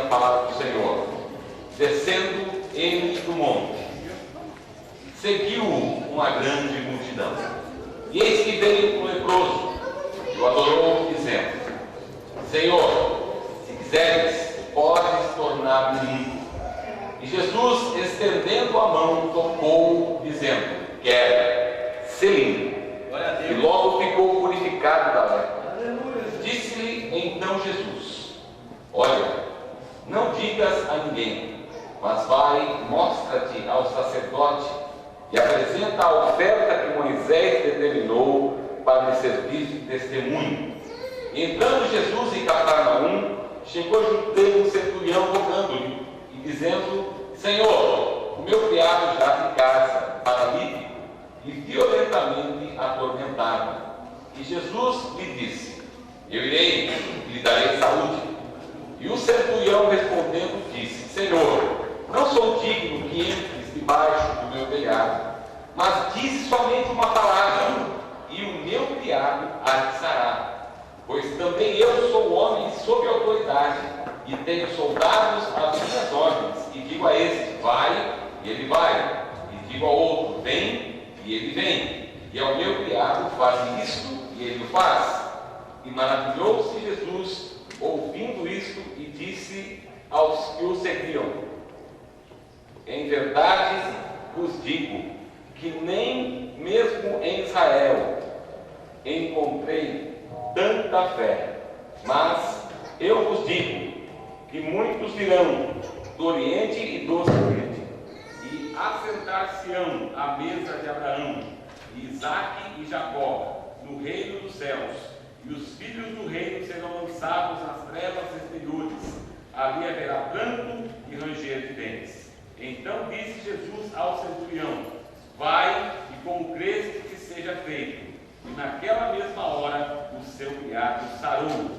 palavra do Senhor. Descendo ele do monte, seguiu-o uma grande multidão. E eis que veio um leproso, e o adorou, dizendo: Senhor, se quiseres, podes tornar-me limpo. E Jesus, estendendo a mão, tocou, dizendo: Quero, ser limpo. E logo ficou purificado da lepra. Disse-lhe então Jesus: Olha, não digas a ninguém, mas vai, mostra-te ao sacerdote e apresenta a oferta que Moisés determinou para lhe servir de testemunho. E entrando Jesus em Cafarnaum, chegou junto dele um centurião rogando-lhe e dizendo: Senhor, o meu criado jaz em casa, paralítico e violentamente atormentado. E Jesus lhe disse: Eu irei e lhe darei saúde. E o centurião respondendo disse: Senhor, não sou digno que entres debaixo do meu telhado, mas dize somente uma palavra, e o meu criado há de sarar. Pois também eu sou homem sob autoridade, e tenho soldados às minhas ordens, e digo a este: vai, e ele vai, e digo ao outro: vem, e ele vem, e ao meu criado: faz isto, e ele o faz. E maravilhou-se Jesus ouvindo isto, e disse aos que o seguiam: Em verdade vos digo que nem mesmo em Israel encontrei tanta fé. Mas eu vos digo que muitos virão do Oriente e do Ocidente, e assentar-se-ão à mesa de Abraão, Isaque e Jacó, no reino dos céus, e os filhos do reino serão lançados nas trevas exteriores. Ali haverá pranto e ranger de dentes. Então disse Jesus ao centurião: Vai, e como creste que seja feito. E naquela mesma hora o seu criado sarou.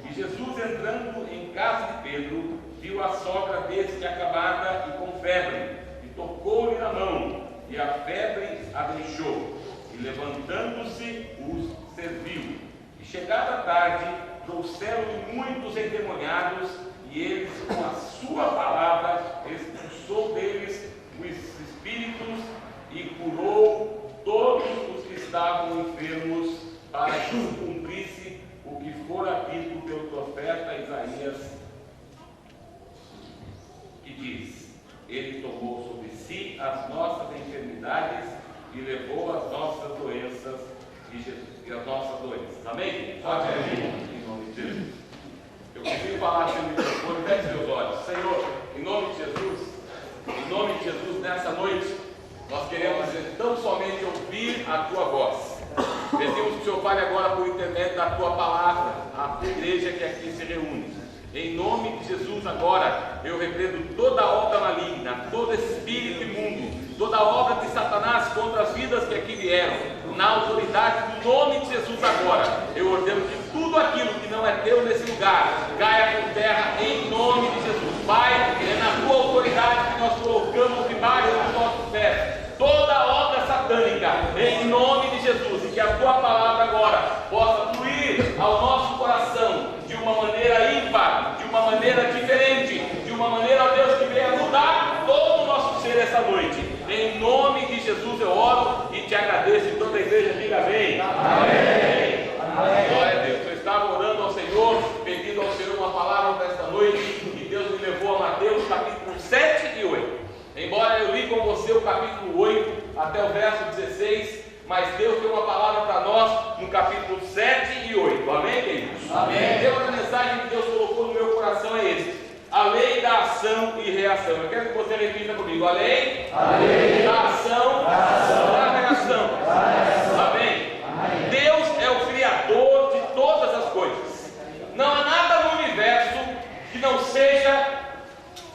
E Jesus, entrando em casa de Pedro, viu a sogra deste acamada e com febre, e tocou-lhe na mão, e a febre a deixou, e levantando-se os serviu. E chegada a tarde, trouxeram-lhe muitos endemoniados, e eles, com a sua palavra, expulsou deles os espíritos e curou todos os que estavam enfermos, para que se cumprisse o que fora dito pelo profeta Isaías, que diz: Ele tomou sobre si as nossas enfermidades e levou as nossas doenças e as nossas doenças. Amém? Amém. Em nome de Jesus. Eu consigo falar sem o microfone, feche seus olhos. Senhor, em nome de Jesus, nessa noite, nós queremos tão somente ouvir a tua voz. Pedimos que o Senhor fale agora por intermédio da tua palavra, a tua igreja que aqui se reúne. Em nome de Jesus, agora, eu repreendo toda obra maligna, todo espírito imundo, toda obra de Satanás contra as vidas que aqui vieram. Na autoridade do nome de Jesus agora, eu ordeno que tudo aquilo que não é teu nesse lugar caia por terra em nome de Jesus. Pai, é na tua autoridade que nós colocamos debaixo dos nossos pés toda obra satânica, em nome de Jesus, e que a tua palavra agora possa fluir ao nosso coração de uma maneira ímpar, de uma maneira diferente, de uma maneira, ó Deus, que venha mudar todo o nosso ser essa noite. Em nome de Jesus eu oro e te agradeço. E toda a igreja diga amém. Amém. Amém. Glória a Deus. Eu estava orando ao Senhor, pedindo ao Senhor uma palavra para esta noite, e Deus me levou a Mateus capítulo 7 e 8. Embora eu li com você o capítulo 8 até o verso 16, mas Deus tem uma palavra para nós no capítulo 7 e 8. Amém, queridos? Amém. A mensagem que Deus colocou no meu coração é esse: a lei da ação e reação. Eu quero que você repita comigo: a lei da ação e da reação. Amém? Amém. Deus é o Criador de todas as coisas. Não há nada no universo que não seja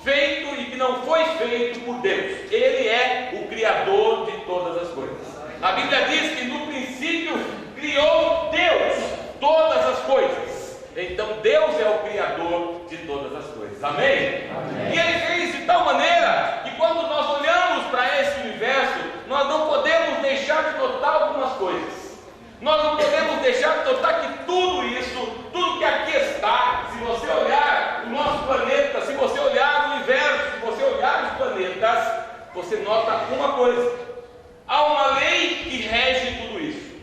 feito e que não foi feito por Deus. Ele é o Criador de todas as coisas. A Bíblia diz que no princípio criou Deus todas as coisas. Então Deus é o Criador de todas as coisas. Amém? Amém. E Ele fez de tal maneira que quando nós olhamos para esse universo, nós não podemos deixar de notar algumas coisas. Nós não podemos deixar de notar que tudo isso, tudo que aqui está, se você olhar o nosso planeta, se você você nota uma coisa: há uma lei que rege tudo isso.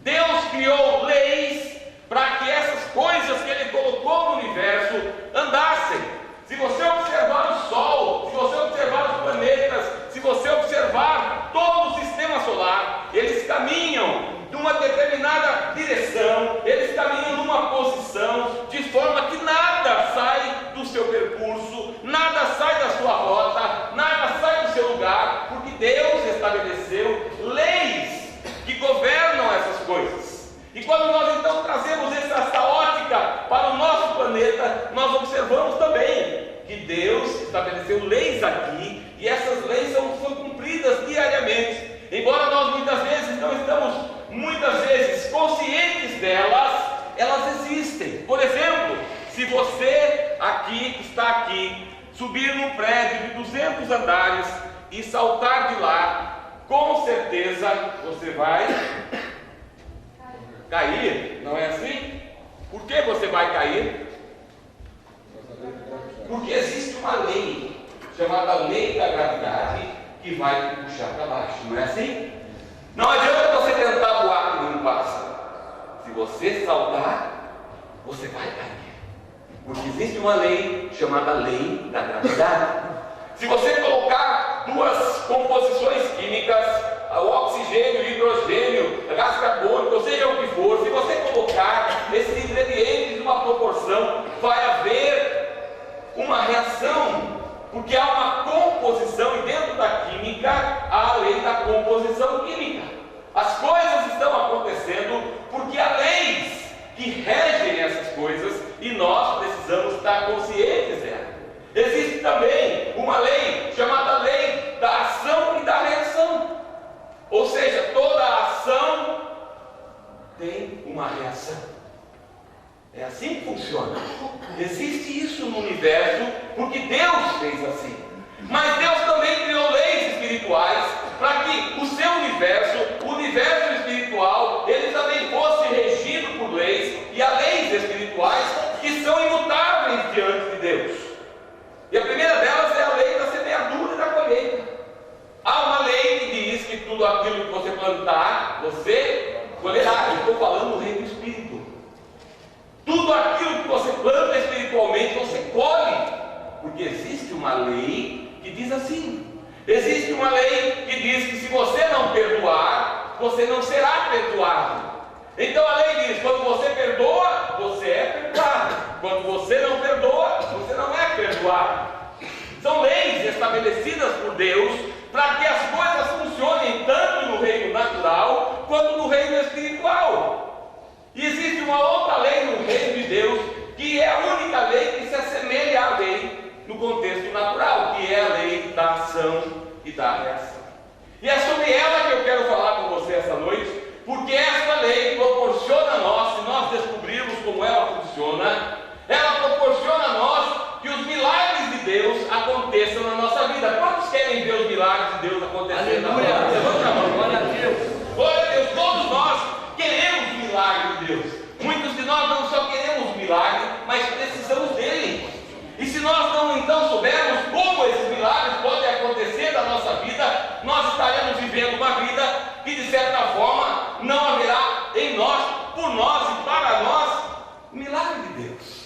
Deus criou leis para que essas coisas que Ele colocou no universo andassem. Se você observar o Sol, se você observar os planetas, se você observar todo o sistema solar, eles caminham numa determinada direção, eles caminham numa posição, de forma que nada sai do seu percurso, nada sai da sua rota, nada sai do seu lugar, porque Deus estabeleceu leis que governam essas coisas. E quando nós então trazemos essa ótica para o nosso planeta, nós observamos também que Deus estabeleceu leis aqui, e essas leis são cumpridas diariamente. Embora nós muitas vezes não estamos conscientes delas, elas existem. Por exemplo, se você aqui, que está aqui, subir num prédio de 200 andares e saltar de lá, com certeza você vai cair, não é assim? Por que você vai cair? Porque existe uma lei, chamada lei da gravidade, que vai te puxar para baixo, não é assim? Não adianta você tentar voar como um pássaro. Se você saltar, você vai cair. Porque existe uma lei chamada lei da gravidade. Se você colocar duas composições químicas, o oxigênio, o hidrogênio, gás carbônico, ou seja o que for, se você colocar esses ingredientes numa proporção, vai haver uma reação, porque há uma composição, e dentro da química há a lei da composição química. As coisas estão acontecendo porque há leis que regem essas coisas, e nós precisamos estar conscientes delas. Existe também uma lei chamada lei da ação e da reação. Ou seja, toda ação tem uma reação. É assim que funciona. Existe isso no universo porque Deus fez assim. Mas Deus também criou leis espirituais para que o seu universo, o universo espiritual, ele também fosse regido por leis, e há leis espirituais que são imutáveis diante de Deus. E a primeira delas é a lei da semeadura e da colheita. Há uma lei que diz que tudo aquilo que você plantar, você colherá. Eu estou falando do reino do Espírito. Tudo aquilo que você planta espiritualmente, você colhe. Porque existe uma lei que diz assim. Existe uma lei que diz que se você não perdoar, você não será perdoado. Então a lei diz: quando você perdoa, você é perdoado. Quando você não perdoa, você não é perdoado. São leis estabelecidas por Deus para que as coisas funcionem tanto no reino natural quanto no reino espiritual. E existe uma outra lei no reino de Deus, que é a única lei que se assemelha à lei no contexto natural, que é a lei da ação e da reação. E é sobre ela que eu quero falar com você essa noite, porque esta lei proporciona a nós, se nós descobrirmos como ela funciona, ela proporciona a nós que os milagres de Deus aconteçam na nossa vida. Quantos querem ver os milagres de Deus acontecerem na nossa vida? Levanta a mão. Glória a Deus. Glória a Deus. Todos nós queremos o milagre de Deus. Muitos de nós não só queremos o milagre, mas precisamos dele. E se nós não então soubermos como esses milagres podem acontecer na nossa vida, nós estaremos vivendo uma vida que de certa forma não haverá em nós, por nós e para nós, o milagre de Deus.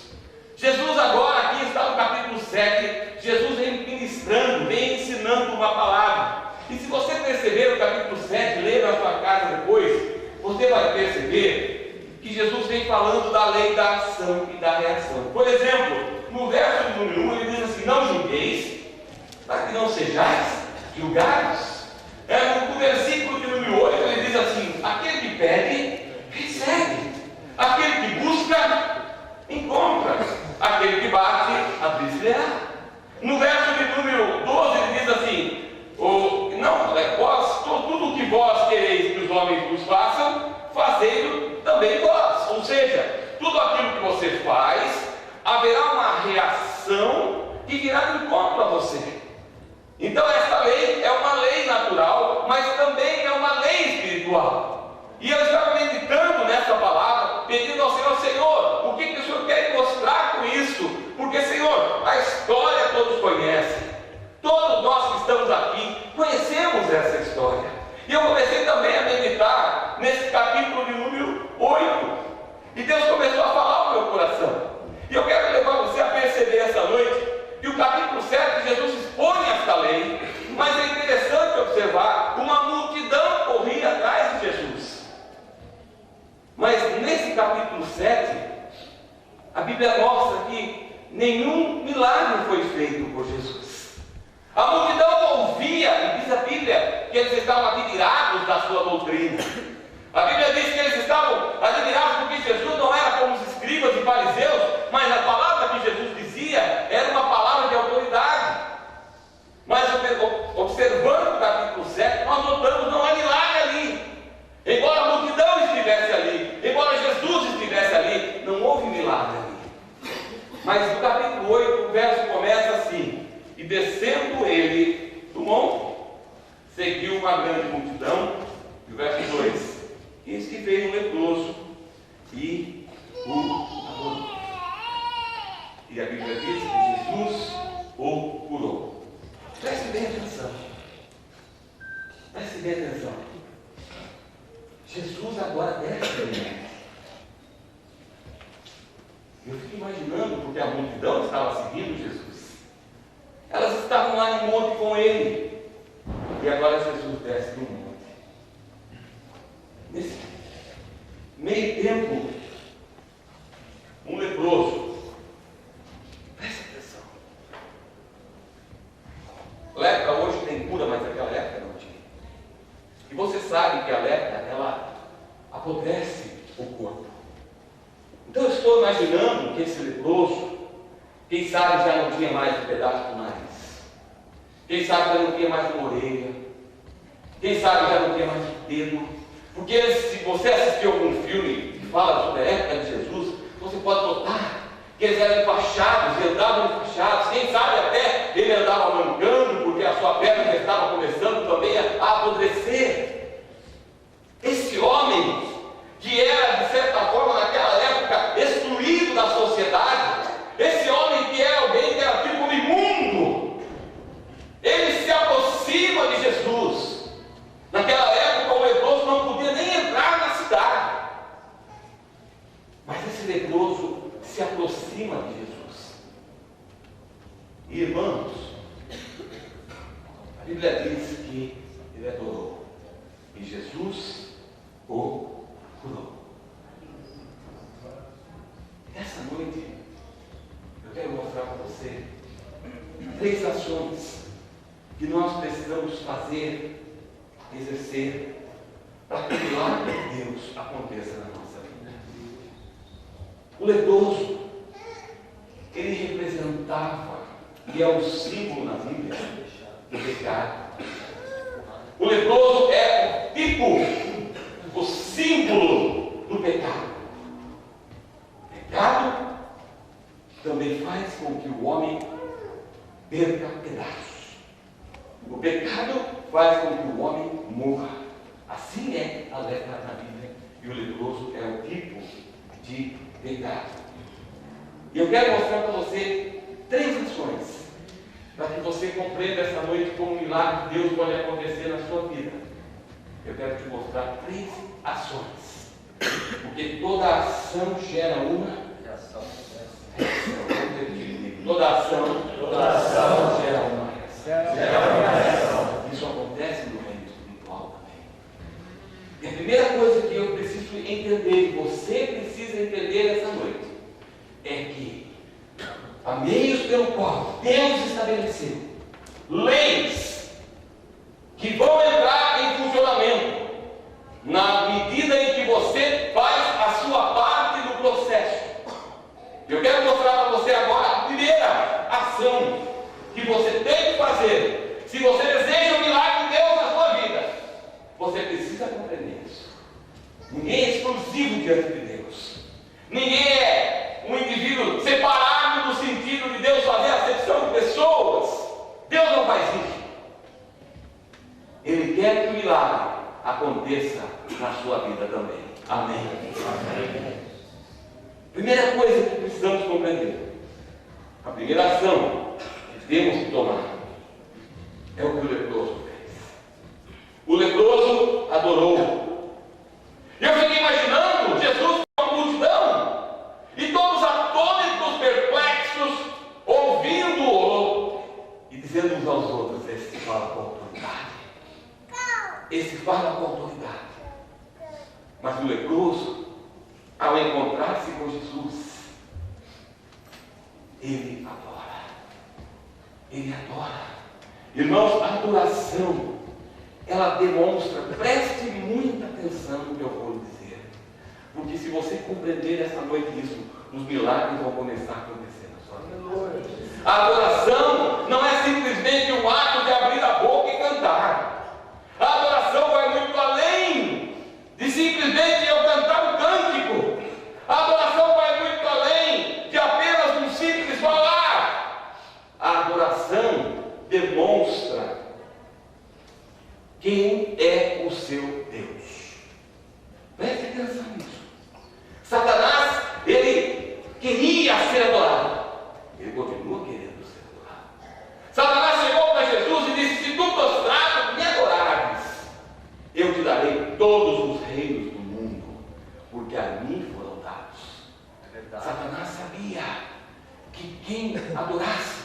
Jesus agora aqui está no capítulo 7, Jesus vem ministrando, vem ensinando uma palavra. E se você perceber o capítulo 7, ler na sua casa depois, você vai perceber que Jesus vem falando da lei da ação e da reação. Por exemplo, no verso de número 1 ele diz assim: não julgueis, para que não sejais julgados. No versículo de número 8 ele diz assim: aquele que pede, recebe. Aquele que busca, encontra. Aquele que bate, abrir-se-lhe-á. No verso de número 12 ele diz assim: tudo o que vós quereis que os homens vos façam, fazei-o também vós. Ou seja, tudo aquilo que você faz, haverá uma reação que virá de encontro a você. Então esta lei é uma lei natural, mas também é uma lei espiritual. E eu estava meditando nessa palavra, pedindo ao Senhor: Senhor, o que o Senhor quer mostrar com isso? Porque, Senhor, a história todos conhecem. Todos nós que estamos aqui uma grande multidão, e o verso 2: eis que veio um leproso e o adorou. E a Bíblia diz que Jesus o curou. Preste bem atenção. Preste bem atenção. Jesus agora desce do monte. Eu fico imaginando, porque a multidão estava seguindo Jesus. Elas estavam lá no monte com ele. E agora Jesus desce do monte. Nesse meio tempo, um leproso. Presta atenção. Lepra hoje tem cura, mas naquela época não tinha. E você sabe que a lepra, ela apodrece o corpo. Então eu estou imaginando que esse leproso, quem sabe já não tinha mais um pedaço do nariz, quem sabe já não tinha mais uma orelha, quem sabe já não tinha mais um dedo, porque se você assistiu algum filme que fala sobre a época de Jesus, você pode notar que eles eram enfaixados, andavam enfaixados, quem sabe até ele andava mancando, porque a sua perna já estava começando também a apodrecer. Esse homem, que era, de certa forma, naquela época, excluído da sociedade, esse homem que era alguém que era tido como imundo, ele se aproxima de Jesus. Naquela época, o leproso não podia nem entrar na cidade, mas esse leproso se aproxima de Jesus. Irmãos, a Bíblia diz que ele adorou, e Jesus o curou. Essa noite, eu quero mostrar para você 3 ações que nós precisamos fazer, exercer, para que o milagre de Deus aconteça na nossa vida. O leproso, ele representava, e é um símbolo na Bíblia, do pecado. O leproso é o tipo, o símbolo do pecado. O pecado também faz com que o homem perca pedaços. O pecado faz com que o homem morra. Assim é a lepra na Bíblia. E o leproso é o tipo de pecado. E eu quero mostrar para você 3 ações, para que você compreenda essa noite como um milagre de Deus pode acontecer na sua vida. Eu quero te mostrar 3 ações, porque toda ação gera uma reação. Toda ação gera uma reação. Isso acontece no reino espiritual também. E a primeira coisa que eu preciso entender, e você precisa entender essa noite, é que há meios pelo qual Deus estabeleceu leis que vão entrar em funcionamento na medida em que você faz a sua parte do processo. Eu quero mostrar para você agora a primeira ação que você tem que fazer. Se você deseja o milagre de Deus na sua vida, você precisa compreender isso. Ninguém é exclusivo diante de Deus. Ninguém é um indivíduo separado no sentido de Deus fazer acepção de pessoas. Deus não faz isso. Ele quer que o milagre aconteça na sua vida também. Amém. Amém. Primeira coisa que precisamos compreender, a primeira ação que temos que tomar, é o que o leproso fez. O leproso adorou. Eu fiquei imaginando Jesus com a multidão, e todos atônitos, perplexos, ouvindo-o e dizendo uns aos outros: esse fala com autoridade. Esse fala com autoridade. Mas o leproso, ao encontrar-se com Jesus, ele adora. Ele adora. Irmãos, a adoração, ela demonstra, preste muita atenção no que eu vou lhe dizer, porque se você compreender essa noite isso, os milagres vão começar a acontecer na sua vida. A adoração não é simplesmente um ato de abrir a boca e cantar. A adoração vai muito além de simplesmente eu cantar um cântico. A adoração vai muito além de apenas um simples falar. A adoração demonstra quem seu Deus. Preste atenção nisso. Satanás, ele queria ser adorado. Ele continua querendo ser adorado. Satanás chegou para Jesus e disse: se tu prostrado me adorares, eu te darei todos os reinos do mundo, porque a mim foram dados. Satanás sabia que quem adorasse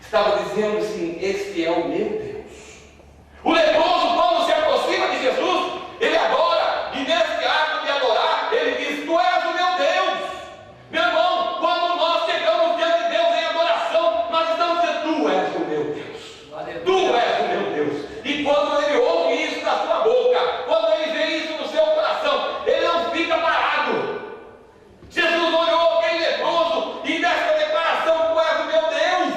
estava dizendo assim: este é o meu Deus. O leproso, quando se aproxima de Jesus, ele adora, e nesse ato de adorar, ele diz: tu és o meu Deus. Meu irmão, quando nós chegamos diante de Deus em adoração, nós estamos dizendo: tu és o meu Deus. Aleluia. Tu és o meu Deus. E quando ele ouve isso na sua boca, quando ele vê isso no seu coração, ele não fica parado. Jesus olhou aquele leproso e nessa declaração: tu és o meu Deus,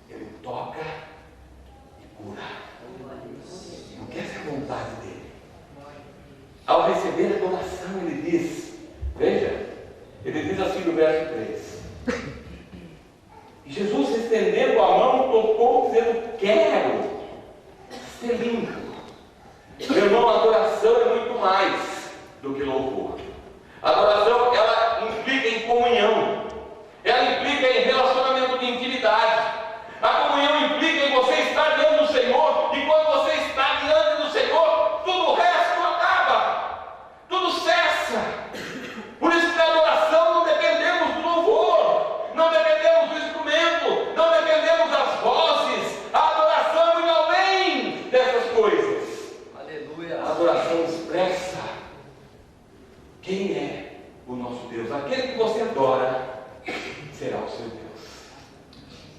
ele toca e cura. Porque essa é a vontade dele. Ao receber a adoração, ele diz, veja, ele diz assim no verso 3: e Jesus, estendendo a mão, tocou, dizendo: quero ser limpo. Meu irmão, a adoração é muito mais do que louvor. A adoração, ela implica em comunhão, ela implica em relacionamento de intimidade. A comunhão implica em você estar diante do Senhor, e quando você está diante do Senhor, tudo o resto acaba, tudo cessa. Por isso que na adoração não dependemos do louvor, não dependemos do instrumento, não dependemos das vozes. A adoração é muito além dessas coisas. Aleluia. A adoração expressa quem é o nosso Deus. Aquele que você adora será o seu Deus.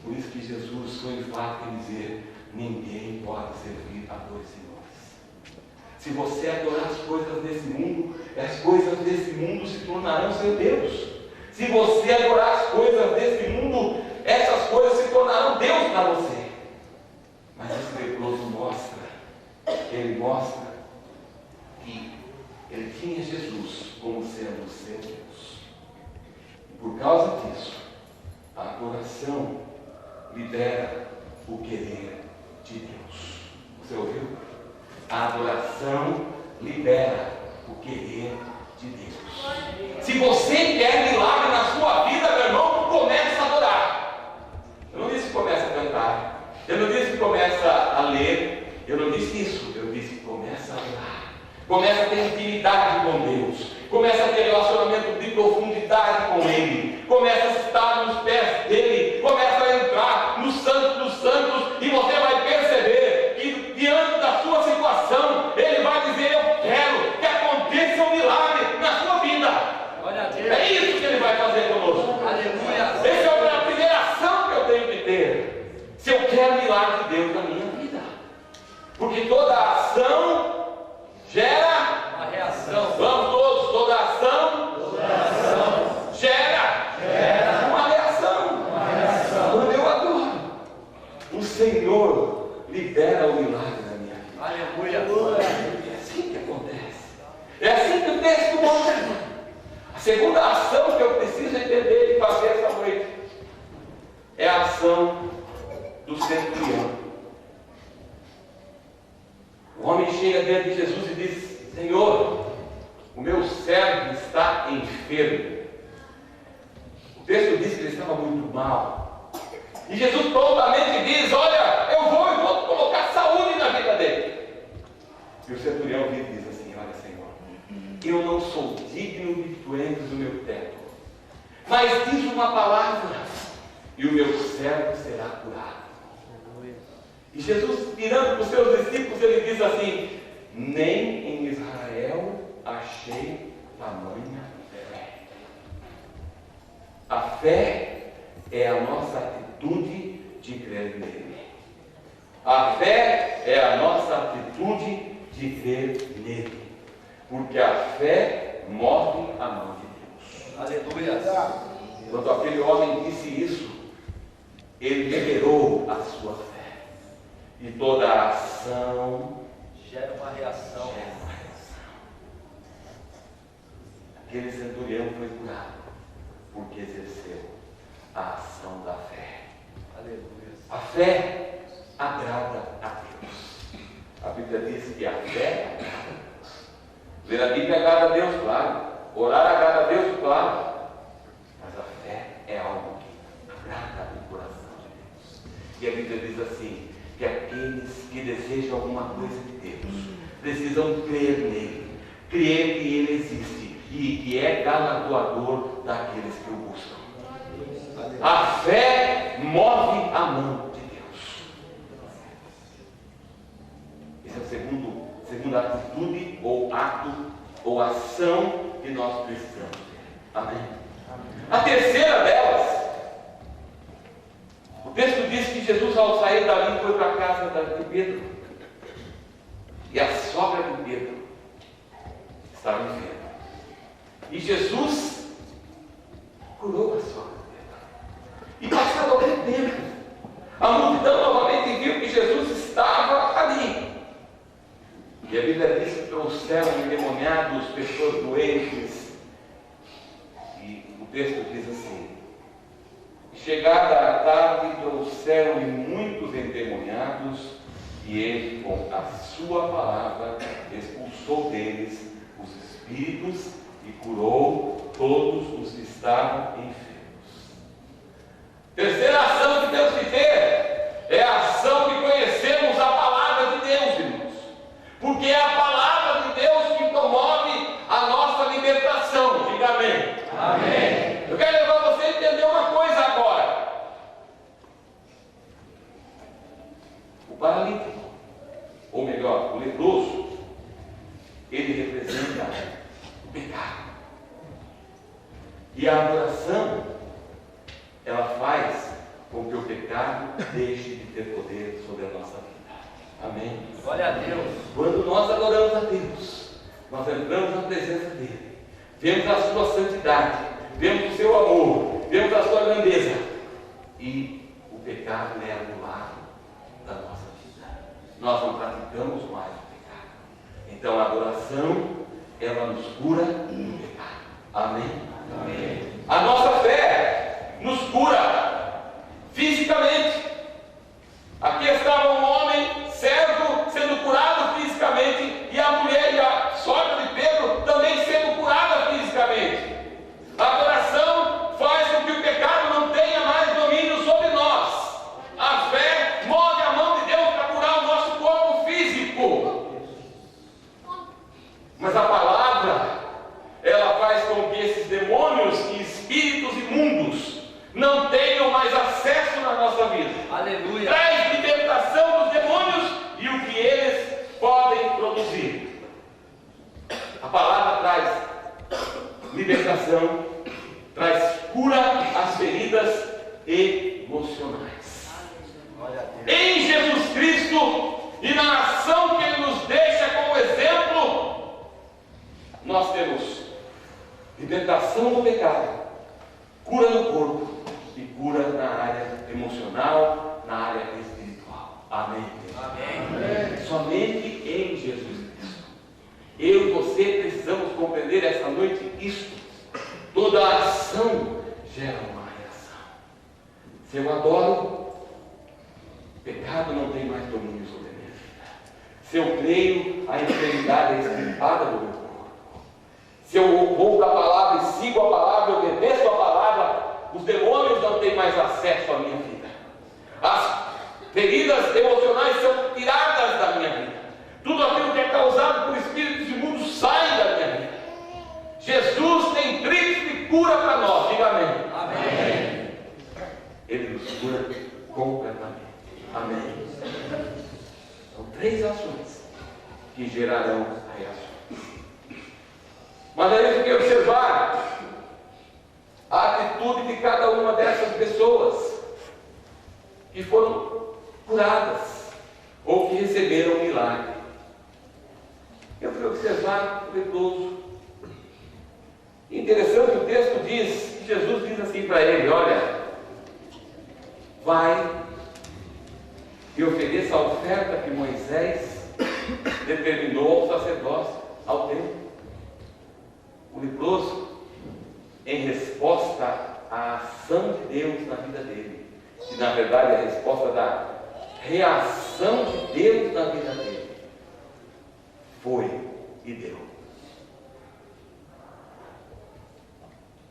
Por isso que Jesus foi enfático em dizer: ninguém pode servir a dois senhores. Se você adorar as coisas desse mundo, as coisas desse mundo se tornarão seu Deus. Se você adorar as coisas desse mundo, essas coisas se tornarão Deus para você. Mas esse leproso ele mostra que ele tinha Jesus como sendo o seu Deus. E por causa disso, a adoração libera o querer de Deus. Você ouviu? A adoração libera o querer de Deus. Se você quer milagre na sua vida, meu irmão, comece a adorar. Eu não disse que comece a cantar, eu não disse que comece a ler, eu não disse isso, eu disse que comece a adorar. Começa a ter intimidade com Deus, começa a ter relacionamento de profundidade com Ele, começa a estar nos pés dEle, começa a entrar no Santo dos Santos, e você vai perceber que diante da sua situação, Ele vai dizer: eu quero que aconteça um milagre na sua vida. É isso que Ele vai fazer conosco. Aleluia. Essa é a primeira ação que eu tenho que ter, se eu quero milagre de Deus na minha vida, porque toda ação gera uma reação. Vamos todos, toda ação gera uma reação. Quando eu adoro, o Senhor libera o milagre na minha vida. Aleluia. É assim que acontece. É assim que o texto mostra. A segunda ação que eu preciso entender e fazer essa noite é a ação do centurião. O homem chega diante de Jesus e diz: Senhor, o meu servo está enfermo. O texto diz que ele estava muito mal. E Jesus prontamente diz: olha, eu vou colocar saúde na vida dele. E o centurião vira e diz assim: olha, Senhor, eu não sou digno de tu entres no meu teto, mas diz uma palavra e o meu servo será curado. E Jesus, virando para os seus discípulos, ele diz assim: nem em Israel achei tamanha fé. A fé é a nossa atitude de crer nele. A fé é a nossa atitude de crer nele. Porque a fé move a mão de Deus. Aleluia. Quando aquele homem disse isso, ele liberou a sua fé. E toda a ação gera uma reação. Aquele centurião foi curado porque exerceu a ação da fé. Aleluia. A fé agrada a Deus. Bíblia diz que a fé agrada. Ler a Bíblia agrada a Deus, claro. Orar agrada a Deus, claro. Mas a fé é algo que agrada o coração de Deus. E a Bíblia diz assim, que aqueles que desejam alguma coisa de Deus precisam crer nele, crer que ele existe e que é galardoador daqueles que o buscam. A fé move a mão de Deus. Essa é a segunda atitude ou ato ou ação que nós precisamos ter. Amém? A terceira delas, o texto diz que Jesus, ao sair dali, foi para a casa de Pedro. E a sogra de Pedro estava enferma. E Jesus curou a sogra de Pedro. E passado algum tempo, a multidão novamente viu que Jesus estava ali. E a Bíblia diz que trouxeram endemoniados, pessoas doentes. E o texto diz assim: chegada a tarde, trouxeram-lhe muitos endemoniados, e ele, com a sua palavra, expulsou deles os espíritos e curou todos os que estavam enfermos. Terceira ação que temos que ter é a ação de conhecermos a palavra de Deus, irmãos. Porque é a palavra de Deus que promove a nossa libertação. Diga amém. Amém. Eu quero levar você a entender uma coisa agora. O paralítico, ou melhor, o leproso, ele representa o pecado. E a adoração, ela faz com que o pecado deixe de ter poder sobre a nossa vida. Amém? Glória a Deus. Quando nós adoramos a Deus, nós entramos na presença dele, vemos a sua santidade, vemos o seu amor, vemos a sua grandeza, e o pecado é anulado da nossa vida. Nós não praticamos mais o pecado. Então a adoração, ela nos cura do pecado. Amém? Amém. A nossa fé nos cura fisicamente. Aqui estava um homem cego sendo curado fisicamente, e a mulher e a sogra de Pedro também sendo curada fisicamente. A adoração faz com que o pecado não tenha mais domínio sobre nós. A fé move a mão de Deus para curar o nosso corpo físico. Mas a palavra, ela faz com que esses demônios e espíritos imundos não tenham mais acesso na nossa vida. Aleluia. Traz libertação dos demônios e o que eles podem produzir. A palavra traz libertação, traz cura às feridas emocionais. Em Jesus Cristo e na ação que Ele nos deixa como exemplo, nós temos libertação do pecado, cura no corpo e cura na área emocional, na área espiritual. Amém? Amém. Somente em Jesus Cristo. Eu e você precisamos compreender esta noite isto. Toda ação gera uma reação. Se eu adoro, o pecado não tem mais domínio sobre a minha vida. Se eu creio, a enfermidade é extirpada do meu corpo. Se eu vou da palavra e sigo a palavra, eu obedeço a palavra, os demônios não têm mais acesso à minha vida. As feridas emocionais são tiradas da minha vida. Tudo aquilo que é causado por espíritos imundos sai da minha vida. Jesus tem tríplice cura para nós. Diga amém. Amém. Ele nos cura completamente. Amém. São três ações que gerarão a reação. Mas aí eu quero observar a atitude de cada uma dessas pessoas que foram curadas ou que receberam um milagre. Eu fui observar o leproso. Interessante, o texto diz que Jesus diz assim para ele: olha, vai e ofereça a oferta que Moisés determinou ao sacerdócio, ao templo. O leproso, em resposta à ação de Deus na vida dele, que na verdade é a resposta da reação de Deus na vida dele, foi e deu.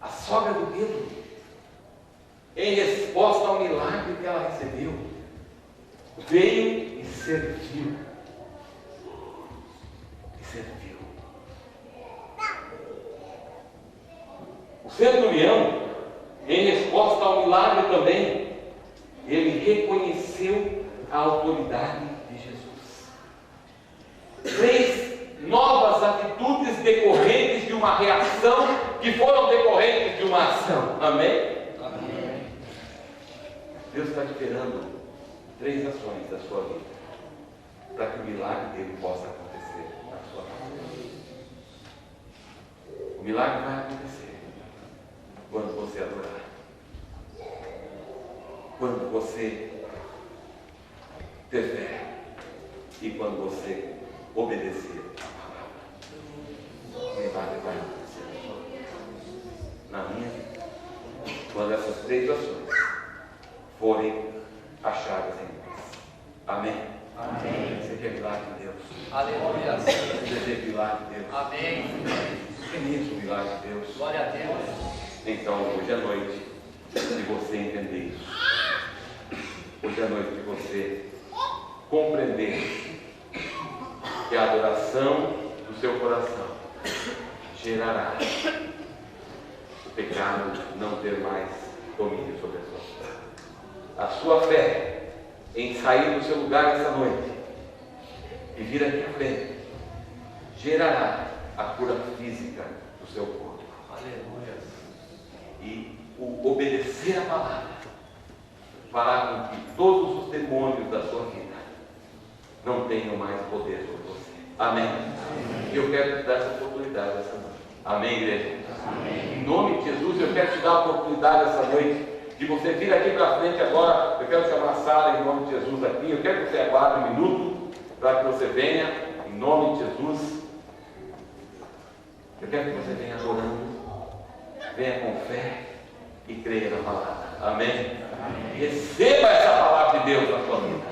A sogra do Pedro, em resposta ao milagre que ela recebeu, veio e serviu. O centurião, em resposta ao milagre também, ele reconheceu a autoridade de Jesus. 3 novas atitudes decorrentes de uma reação que foram decorrentes de uma ação. Amém? Amém. Deus está esperando 3 ações da sua vida para que o milagre dele possa acontecer na sua vida. O milagre vai acontecer quando você adorar, quando você ter fé e quando você obedecer a palavra. O milagre vai acontecer na minha vida quando essas 3 ações forem achadas em nós. Amém? Amém. Você quer milagre de Deus? Aleluia. Você quer milagre de Deus? Amém. Feliz o milagre de Deus. Glória a Deus. Então, hoje à noite, se você entender isso, hoje à noite, se você compreender que a adoração do seu coração gerará o pecado não ter mais domínio sobre a sua vida. A sua fé em sair do seu lugar essa noite e vir aqui à frente gerará a cura física do seu corpo. Aleluia. E o obedecer a palavra fará com que todos os demônios da sua vida não tenham mais poder sobre você. Amém? E eu quero te dar essa oportunidade essa noite. Amém, igreja? Amém. Em nome de Jesus, eu quero te dar a oportunidade essa noite de você vir aqui para frente agora. Eu quero chamar a Sara em nome de Jesus aqui. Eu quero que você aguarde 1 minuto para que você venha em nome de Jesus. Eu quero que você venha adorando. Venha com fé e creia na palavra. Amém? Amém. Receba essa palavra de Deus na sua vida.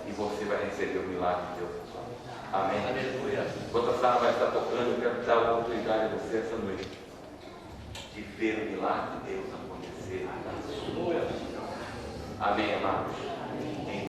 E você vai receber o milagre de Deus na sua vida. Amém? Aleluia. Enquanto a Sara vai estar tocando, eu quero dar a oportunidade a você essa noite de ver o milagre de Deus acontecer na sua vida. Amém, amados?